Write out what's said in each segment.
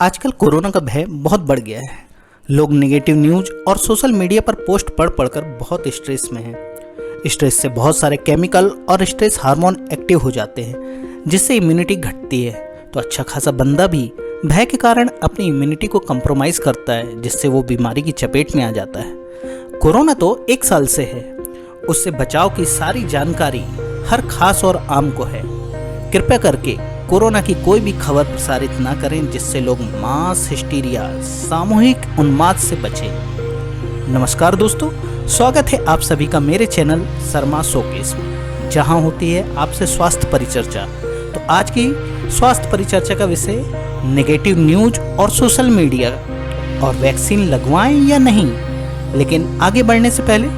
आजकल कोरोना का भय बहुत बढ़ गया है। लोग नेगेटिव न्यूज और सोशल मीडिया पर पोस्ट पढ़ पढ़कर बहुत स्ट्रेस में हैं। स्ट्रेस से बहुत सारे केमिकल और स्ट्रेस हार्मोन एक्टिव हो जाते हैं, जिससे इम्यूनिटी घटती है। तो अच्छा खासा बंदा भी भय के कारण अपनी इम्यूनिटी को कंप्रोमाइज़ करता है, जिससे वो बीमारी की चपेट में आ जाता है। कोरोना तो 1 साल से है, उससे बचाव की सारी जानकारी हर खास और आम को है। कृपया करके कोरोना की कोई भी खबर प्रसारित ना करें, जिससे लोग मास हिस्टीरिया, सामूहिक उन्माद से बचें। नमस्कार दोस्तों, स्वागत है आप सभी का मेरे चैनल शर्मा शोकेस में, जहां होती है आपसे स्वास्थ्य परिचर्चा। तो आज की स्वास्थ्य परिचर्चा का विषय नेगेटिव न्यूज और सोशल मीडिया और वैक्सीन लगवाएं या नहीं। लेकिन आगे बढ़ने से पहले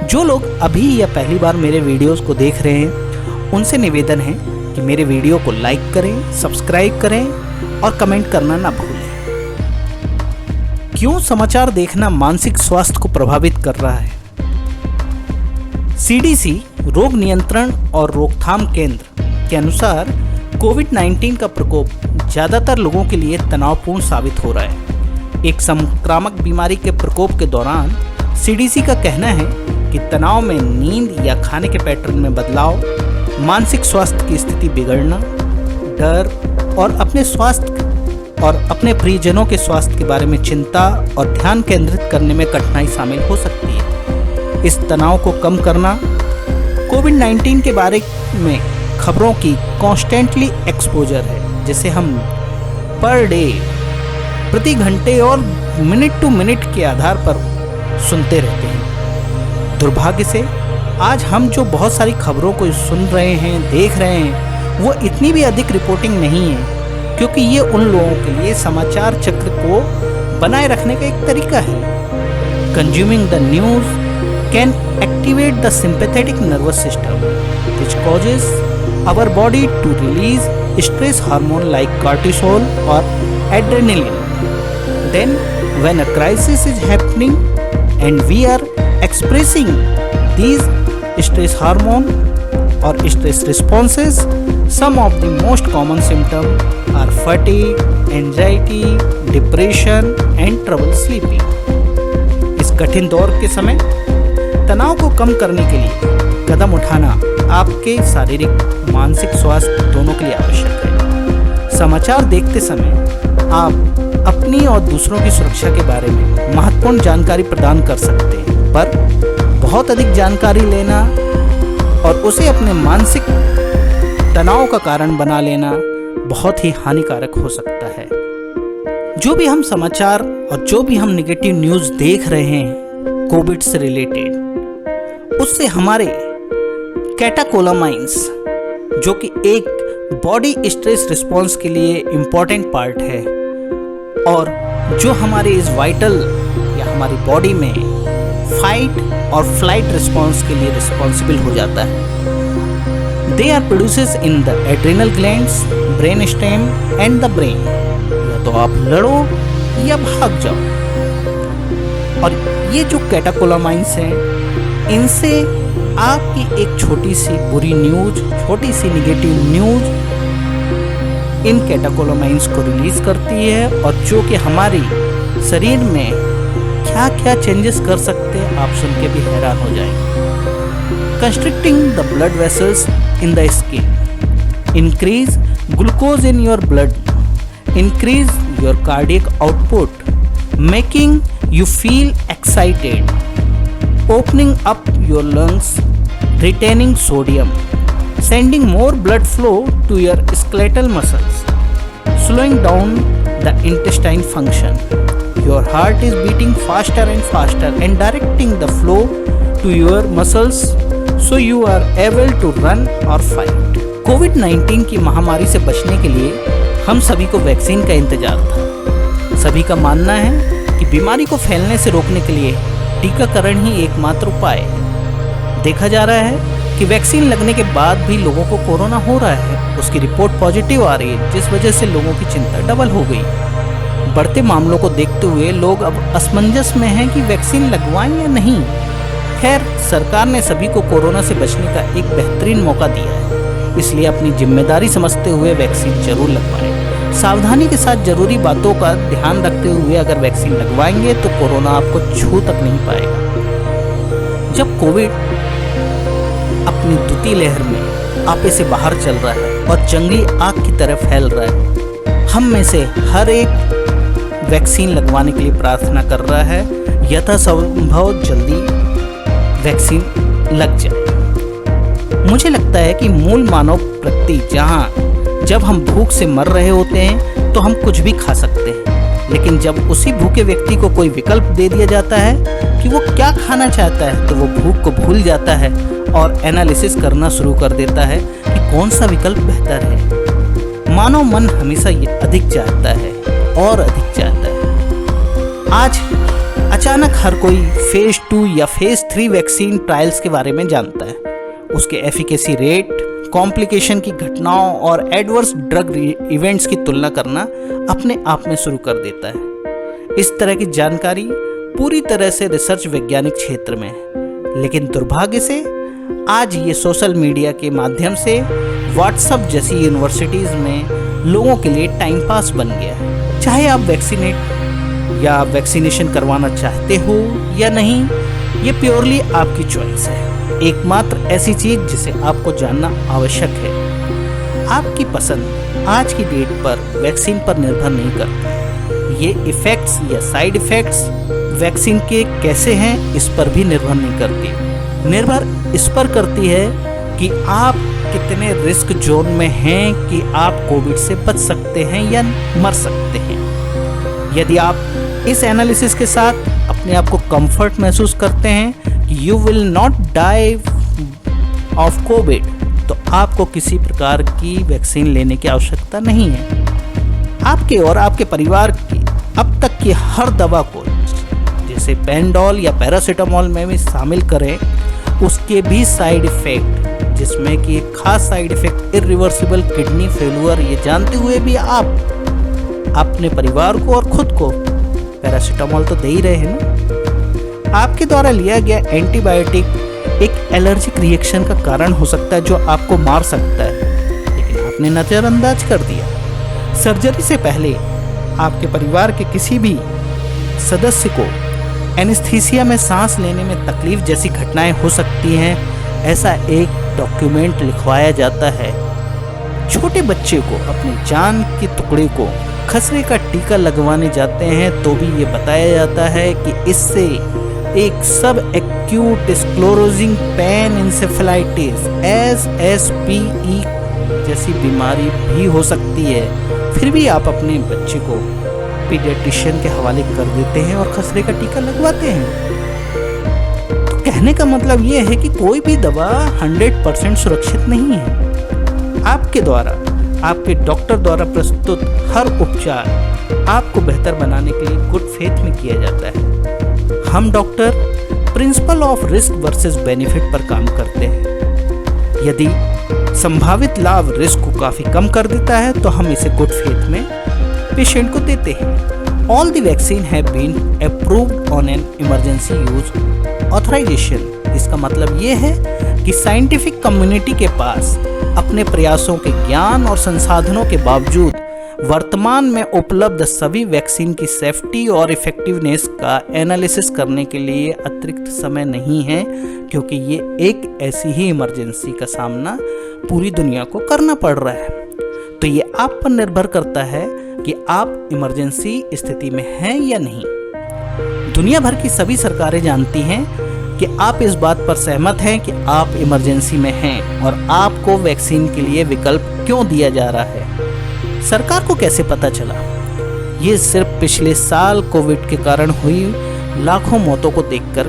जो लोग अभी या पहली बार मेरे वीडियोस को देख रहे हैं, उनसे निवेदन है कि मेरे वीडियो को लाइक करें, सब्सक्राइब करें और कमेंट करना ना भूलें। क्यों समाचार देखना मानसिक स्वास्थ्य को प्रभावित कर रहा है? सीडीसी रोग नियंत्रण और रोकथाम केंद्र के अनुसार कोविड-19 का प्रकोप ज़्यादातर लोगों के लिए तनावपूर्ण साबित हो रहा है। एक संक्रामक बीमारी के प्रकोप के दौरान सीडीसी का कहना है कि तनाव में नींद या खाने के पैटर्न में बदलाव, मानसिक स्वास्थ्य की स्थिति बिगड़ना, डर और अपने स्वास्थ्य और अपने प्रियजनों के स्वास्थ्य के बारे में चिंता और ध्यान केंद्रित करने में कठिनाई शामिल हो सकती है। इस तनाव को कम करना कोविड-19 के बारे में खबरों की कॉन्स्टेंटली एक्सपोजर है, जिसे हम पर डे, प्रति घंटे और मिनट टू मिनट के आधार पर सुनते रहते हैं। दुर्भाग्य से आज हम जो बहुत सारी खबरों को सुन रहे हैं, देख रहे हैं, वो इतनी भी अधिक रिपोर्टिंग नहीं है, क्योंकि ये उन लोगों के लिए समाचार चक्र को बनाए रखने का एक तरीका है। Consuming the news can activate the sympathetic nervous system, which causes our body to release stress hormone like cortisol और adrenaline. Then when a crisis is happening and we are expressing these stress hormone or stress responses, some of the most common symptoms are fatigue, anxiety, depression and trouble sleeping. इस कठिन दौर के समय तनाव को कम करने के लिए कदम उठाना आपके शारीरिक मानसिक स्वास्थ्य दोनों के लिए आवश्यक है। समाचार देखते समय आप अपनी और दूसरों की सुरक्षा के बारे में महत्वपूर्ण जानकारी प्रदान कर सकते हैं, पर बहुत अधिक जानकारी लेना और उसे अपने मानसिक तनाव का कारण बना लेना बहुत ही हानिकारक हो सकता है। जो भी हम समाचार और जो भी हम नेगेटिव न्यूज़ देख रहे हैं कोविड से रिलेटेड, उससे हमारे कैटाकोलामाइंस, जो कि एक बॉडी स्ट्रेस रिस्पॉन्स के लिए इम्पॉर्टेंट पार्ट है और जो हमारे इस वाइटल या हमारी बॉडी में फाइट और फ्लाइट रिस्पॉन्स के लिए रिस्पॉन्सिबल हो जाता है। They are produces in the adrenal glands, brain stem and the brain. या तो आप लड़ो या भाग जाओ। और ये जो कैटाकोलामाइंस हैं, इनसे आपकी एक छोटी सी बुरी न्यूज, छोटी सी नेगेटिव न्यूज इन कैटाकोलामाइंस को रिलीज करती है, और जो कि हमारी शरीर में क्या क्या चेंजेस कर सकते हैं, आप सुन के भी हैरान हो जाएंगे। Constricting the blood vessels in the skin, increase glucose in your blood, increase your cardiac output, making you feel excited, opening up your lungs, retaining sodium, sending more blood flow to your skeletal muscles, slowing down the intestine function. Your heart is beating faster and faster and directing the flow to your muscles so you are able to run or fight. कोविड-19 की महामारी से बचने के लिए हम सभी को vaccine का इंतजार था। सभी का मानना है कि बीमारी को फैलने से रोकने के लिए टीकाकरण ही एकमात्र उपाय है। देखा जा रहा है कि वैक्सीन लगने के बाद भी लोगों को कोरोना हो रहा है, उसकी रिपोर्ट पॉजिटिव आ रही है, जिस वजह से लोगों की चिंता डबल हो गई। बढ़ते मामलों को देखते हुए लोग अब असमंजस में हैं कि वैक्सीन लगवाएं या नहीं। खैर, सरकार ने सभी को कोरोना से बचने का एक बेहतरीन मौका दिया है, इसलिए अपनी जिम्मेदारी समझते हुए वैक्सीन जरूर लगवाएं। सावधानी के साथ जरूरी बातों का ध्यान रखते हुए अगर वैक्सीन लगवाएंगे तो कोरोना आपको छू तक नहीं पाएगा। जब कोविड अपनी द्वितीय लहर में आपे से बाहर चल रहा है और जंगली आग की तरह फैल रहा है, हम में से हर एक वैक्सीन लगवाने के लिए प्रार्थना कर रहा है यथासंभव जल्दी वैक्सीन लग जाए। मुझे लगता है कि मूल मानव प्रकृति जब हम भूख से मर रहे होते हैं तो हम कुछ भी खा सकते हैं, लेकिन जब उसी भूखे व्यक्ति को कोई विकल्प दे दिया जाता है कि वो क्या खाना चाहता है, तो वो भूख को भूल जाता है और एनालिसिस करना शुरू कर देता है कि कौन सा विकल्प बेहतर है। मानव मन हमेशा ये अधिक चाहता है और अधिक चाहता है। आज अचानक हर कोई फेज 2 या फेज 3 वैक्सीन ट्रायल्स के बारे में जानता है। उसके एफिकेसी रेट, कॉम्प्लिकेशन की घटनाओं और एडवर्स ड्रग इवेंट्स की तुलना करना अपने आप में शुरू कर देता है। इस तरह की जानकारी पूरी तरह से रिसर्च वैज्ञानिक क्षेत्र में है, लेकिन दुर्भाग्य से आज ये सोशल मीडिया के माध्यम से व्हाट्सएप जैसी यूनिवर्सिटीज़ में लोगों के लिए टाइम पास बन गया है। चाहे आप वैक्सीनेशन करवाना चाहते हो या नहीं, ये प्योरली आपकी चॉइस है। एकमात्र ऐसी चीज जिसे आपको जानना आवश्यक है, आपकी पसंद आज की डेट पर वैक्सीन पर निर्भर नहीं करती। ये इफेक्ट्स या साइड इफेक्ट्स वैक्सीन के कैसे हैं इस पर भी निर्भर नहीं करती। निर्भर इस पर करती है कि आप कितने रिस्क जोन में हैं कि आप कोविड से बच सकते हैं या मर सकते हैं। यदि आप इस एनालिसिस के साथ अपने आप को कंफर्ट महसूस करते हैं कि you will not die of COVID, तो आपको किसी प्रकार की वैक्सीन लेने की आवश्यकता नहीं है। आपके और आपके परिवार की अब तक की हर दवा को, जैसे पेंडोल या पैरासीटामोल में भी शामिल करें, उसके भी साइड इफेक्ट, जिसमें कि एक खास side effect irreversible kidney failure, ये जानते हुए भी आप अपने परिवार को और खुद को पैरासीटामोल तो दे ही रहे हैं ना। आपके द्वारा लिया गया एंटीबायोटिक एक एलर्जिक रिएक्शन का कारण हो सकता है जो आपको मार सकता है, लेकिन आपने नज़रअंदाज कर दिया। सर्जरी से पहले आपके परिवार के किसी भी सदस्य को एनेस्थीसिया में सांस लेने में तकलीफ जैसी घटनाएं हो सकती हैं, ऐसा एक डॉक्यूमेंट लिखवाया जाता है। छोटे बच्चे को अपनी जान के टुकड़े को खसरे का टीका लगवाने जाते हैं तो भी ये बताया जाता है कि इससे एक सब acute sclerosing pan encephalitis SSPE जैसी बीमारी भी हो सकती है। फिर भी आप अपने बच्चे को पीडियाट्रिशियन के हवाले कर देते हैं और खसरे का टीका लगवाते हैं। तो कहने का मतलब ये है कि कोई भी दवा 100% सुरक्षित नहीं है। आपके द्वारा, आपके डॉक्टर द्वारा प्रस्तुत हर उपचार आपको बेहतर बनाने के लिए गुड फेथ में किया जाता है। हम doctor principle of risk versus benefit पर काम करते हैं। यदि संभावित लाभ रिस्क को काफ़ी कम कर देता है तो हम इसे गुड फेथ में पेशेंट को देते हैं। All the vaccine have been approved on an emergency use authorisation. इसका मतलब ये है कि साइंटिफिक कम्युनिटी के पास अपने प्रयासों के ज्ञान और संसाधनों के बावजूद वर्तमान में उपलब्ध सभी वैक्सीन की सेफ्टी और इफेक्टिवनेस का एनालिसिस करने के लिए अतिरिक्त समय नहीं है, क्योंकि ये एक ऐसी ही इमरजेंसी का सामना पूरी दुनिया को करना पड़ रहा है। तो ये आप पर निर्भर करता है कि आप इमरजेंसी स्थिति में हैं या नहीं। दुनिया भर की सभी सरकारें जानती हैं कि आप इस बात पर सहमत हैं कि आप इमरजेंसी में हैं और आपको वैक्सीन के लिए विकल्प क्यों दिया जा रहा है। सरकार को कैसे पता चला? ये सिर्फ पिछले साल कोविड के कारण हुई लाखों मौतों को देखकर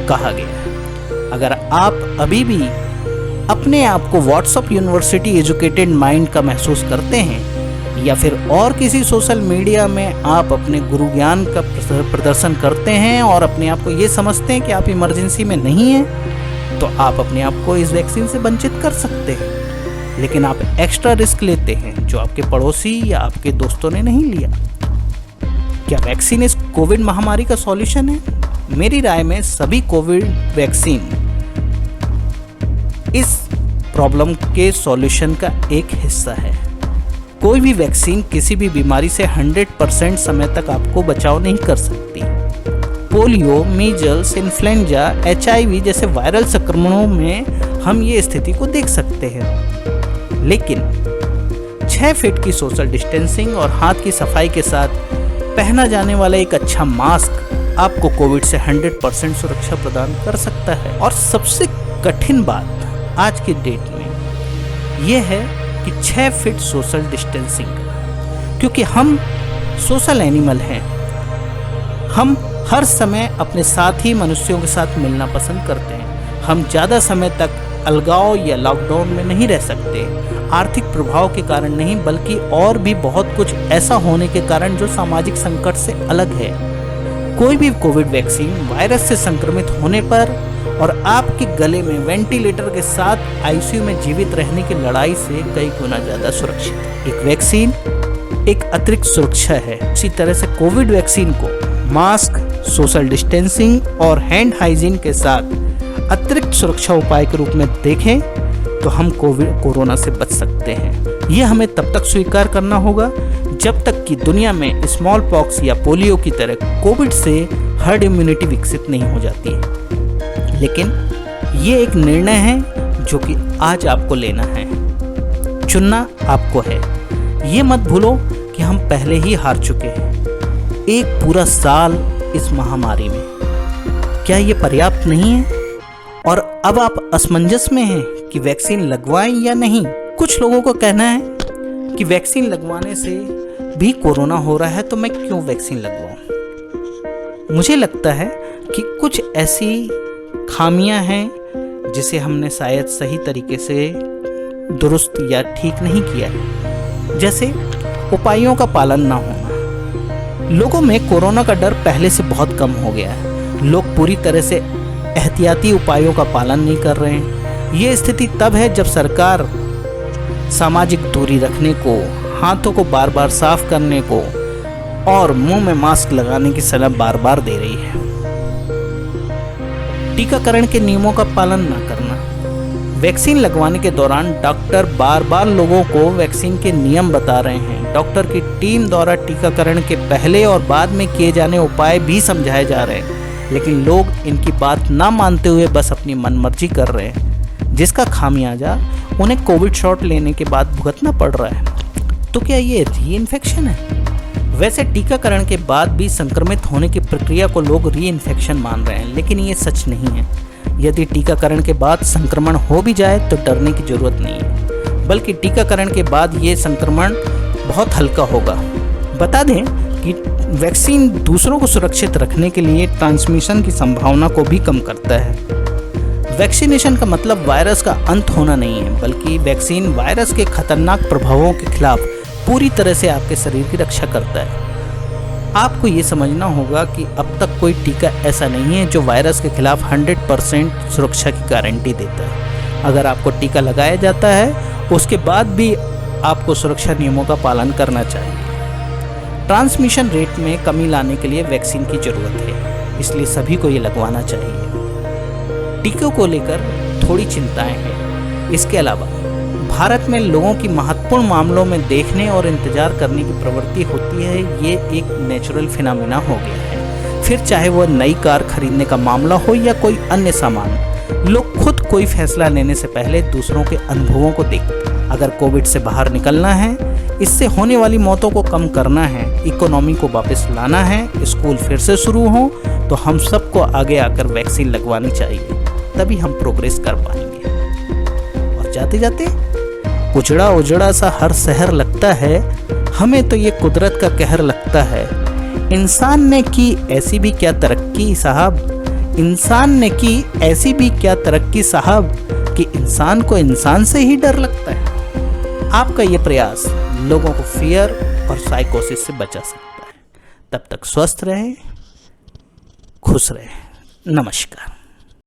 कहा गया है। अगर आप अभी भी अपने आप को व्हाट्सएप यूनिवर्सिटी एजुकेटेड माइंड का महसूस करते हैं या फिर और किसी सोशल मीडिया में आप अपने गुरु ज्ञान का प्रदर्शन करते हैं और अपने आप को ये समझते हैं कि आप इमरजेंसी में नहीं हैं, तो आप अपने आप को इस वैक्सीन से वंचित कर सकते हैं। लेकिन आप एक्स्ट्रा रिस्क लेते हैं जो आपके पड़ोसी या आपके दोस्तों ने नहीं लिया। क्या वैक्सीन इस कोविड महामारी का सॉल्यूशन है? मेरी राय में सभी कोविड वैक्सीन इस प्रॉब्लम के सॉल्यूशन का एक हिस्सा है। कोई भी वैक्सीन किसी भी बीमारी से 100% समय तक आपको बचाव नहीं कर सकती। पोलियो, मीजल्स, इन्फ्लुएंजा, HIV जैसे वायरल संक्रमणों में हम ये स्थिति को देख सकते हैं। लेकिन 6 फीट की सोशल डिस्टेंसिंग और हाथ की सफाई के साथ पहना जाने वाला एक अच्छा मास्क आपको कोविड से 100% सुरक्षा प्रदान कर सकता है। और सबसे कठिन बात आज की डेट में यह है कि 6 फीट सोशल डिस्टेंसिंग, क्योंकि हम सोशल एनिमल हैं। हम हर समय अपने साथी मनुष्यों के साथ मिलना पसंद करते हैं। हम ज़्यादा समय तक अलगाव या लॉकडाउन में नहीं रह सकते, आर्थिक प्रभाव के कारण नहीं, बल्कि और भी बहुत कुछ ऐसा होने के कारण जो सामाजिक संकट से अलग है। कोई भी कोविड वैक्सीन वायरस से संक्रमित होने पर और आपके गले में वेंटिलेटर के साथ ICU में जीवित रहने की लड़ाई से कई गुना ज़्यादा सुरक्षित है। एक वैक्सीन एक अतिरिक्त सुरक्षा है। इसी तरह से कोविड वैक्सीन को मास्क, सोशल डिस्टेंसिंग और हैंड हाइजीन के साथ अतिरिक्त सुरक्षा उपाय के रूप में देखें तो हम कोरोना से बच सकते हैं। ये हमें तब तक स्वीकार करना होगा जब तक कि दुनिया में स्मॉल पॉक्स या पोलियो की तरह कोविड से हर्ड इम्यूनिटी विकसित नहीं हो जाती है। लेकिन ये एक निर्णय है जो कि आज आपको लेना है, चुनना आपको है। ये मत भूलो कि हम पहले ही हार चुके हैं। एक पूरा साल इस महामारी में, क्या ये पर्याप्त नहीं है? और अब आप असमंजस में हैं कि वैक्सीन लगवाएं या नहीं। कुछ लोगों को कहना है कि वैक्सीन लगवाने से भी कोरोना हो रहा है तो मैं क्यों वैक्सीन लगवाऊं। मुझे लगता है कि कुछ ऐसी खामियां हैं जिसे हमने शायद सही तरीके से दुरुस्त या ठीक नहीं किया है, जैसे उपायों का पालन ना होना। लोगों में कोरोना का डर पहले से बहुत कम हो गया है। लोग पूरी तरह से एहतियाती उपायों का पालन नहीं कर रहे हैं। ये स्थिति तब है जब सरकार सामाजिक दूरी रखने को, हाथों को बार बार साफ करने को और मुंह में मास्क लगाने की सलाह बार बार दे रही है। टीकाकरण के नियमों का पालन न करना। वैक्सीन लगवाने के दौरान डॉक्टर बार बार लोगों को वैक्सीन के नियम बता रहे हैं। डॉक्टर की टीम द्वारा टीकाकरण के पहले और बाद में किए जाने उपाय भी समझाए जा रहे हैं, लेकिन लोग इनकी बात ना मानते हुए बस अपनी मनमर्जी कर रहे हैं, जिसका खामियाजा उन्हें कोविड शॉट लेने के बाद भुगतना पड़ रहा है। तो क्या ये री इन्फेक्शन है? वैसे टीकाकरण के बाद भी संक्रमित होने की प्रक्रिया को लोग री इन्फेक्शन मान रहे हैं, लेकिन ये सच नहीं है। यदि टीकाकरण के बाद संक्रमण हो भी जाए तो डरने की जरूरत नहीं है, बल्कि टीकाकरण के बाद ये संक्रमण बहुत हल्का होगा। बता दें कि वैक्सीन दूसरों को सुरक्षित रखने के लिए ट्रांसमिशन की संभावना को भी कम करता है। वैक्सीनेशन का मतलब वायरस का अंत होना नहीं है, बल्कि वैक्सीन वायरस के खतरनाक प्रभावों के खिलाफ पूरी तरह से आपके शरीर की रक्षा करता है। आपको ये समझना होगा कि अब तक कोई टीका ऐसा नहीं है जो वायरस के खिलाफ 100% सुरक्षा की गारंटी देता है। अगर आपको टीका लगाया जाता है उसके बाद भी आपको सुरक्षा नियमों का पालन करना चाहिए। ट्रांसमिशन रेट में कमी लाने के लिए वैक्सीन की ज़रूरत है, इसलिए सभी को ये लगवाना चाहिए। टीकों को लेकर थोड़ी चिंताएं हैं। इसके अलावा भारत में लोगों की महत्वपूर्ण मामलों में देखने और इंतजार करने की प्रवृत्ति होती है। ये एक नेचुरल फिनोमेना हो गया है। फिर चाहे वह नई कार खरीदने का मामला हो या कोई अन्य सामान, लोग खुद कोई फैसला लेने से पहले दूसरों के अनुभवों को देखते हैं। अगर कोविड से बाहर निकलना है, इससे होने वाली मौतों को कम करना है, इकोनॉमी को वापस लाना है, स्कूल फिर से शुरू हो, तो हम सबको आगे आकर वैक्सीन लगवानी चाहिए, तभी हम प्रोग्रेस कर पाएंगे। और जाते जाते उजड़ा उजड़ा सा हर शहर लगता है, हमें तो ये कुदरत का कहर लगता है। इंसान ने की ऐसी भी क्या तरक्की साहब, इंसान ने की ऐसी भी क्या तरक्की साहब, कि इंसान को इंसान से ही डर लगता है। आपका ये प्रयास लोगों को फियर और साइकोसिस से बचा सकता है। तब तक स्वस्थ रहें, खुश रहें। नमस्कार।